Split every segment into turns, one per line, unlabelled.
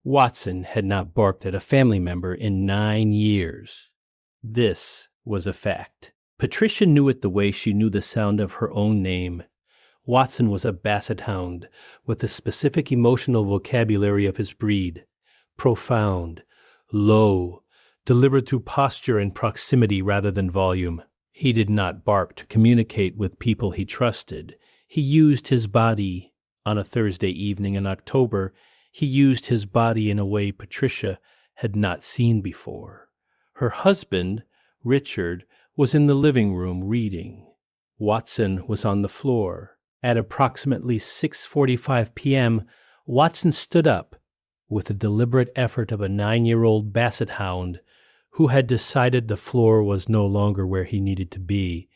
Watson had not barked at a family member in 9 years. This was a fact. Patricia knew it the way she knew the sound of her own name. Watson was a Basset Hound with the specific emotional vocabulary of his breed. Profound, low, delivered through posture and proximity rather than volume. He did not bark to communicate with people he trusted. He used his body. On a Thursday evening in October, he used his body in a way Patricia had not seen before. Her husband, Richard, was in the living room reading. Watson was on the floor. At approximately 6:45 p.m., Watson stood up with the deliberate effort of a 9-year-old Basset Hound who had decided the floor was no longer where he needed to be,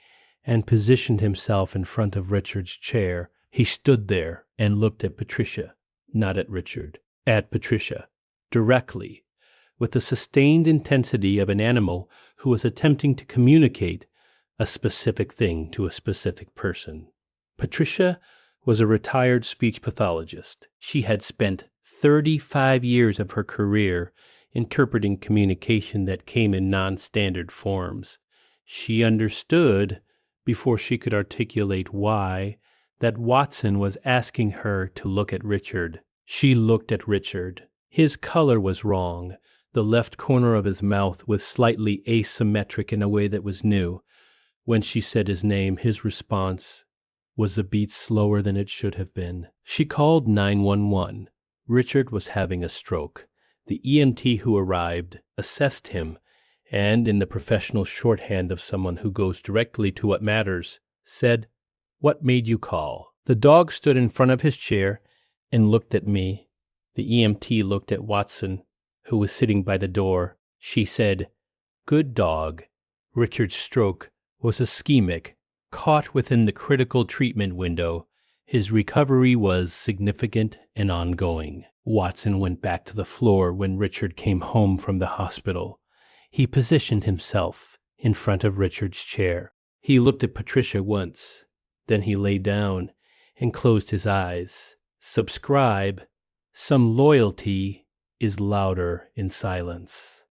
and positioned himself in front of Richard's chair. He stood there and looked at Patricia, not at Richard, at Patricia, directly, with the sustained intensity of an animal who was attempting to communicate a specific thing to a specific person. Patricia was a retired speech pathologist. She had spent 35 years of her career interpreting communication that came in non-standard forms. She understood, before she could articulate why, that Watson was asking her to look at Richard. She looked at Richard. His color was wrong. The left corner of his mouth was slightly asymmetric in a way that was new. When she said his name, his response was a beat slower than it should have been. She called 911. Richard was having a stroke. The EMT who arrived assessed him, and in the professional shorthand of someone who goes directly to what matters, said, "What made you call?" The dog stood in front of his chair and looked at me. The EMT looked at Watson, who was sitting by the door. She said, "Good dog." Richard's stroke was ischemic, caught within the critical treatment window. His recovery was significant and ongoing. Watson went back to the floor when Richard came home from the hospital. He positioned himself in front of Richard's chair. He looked at Patricia once. Then he lay down and closed his eyes. Subscribe. Some loyalty is louder in silence.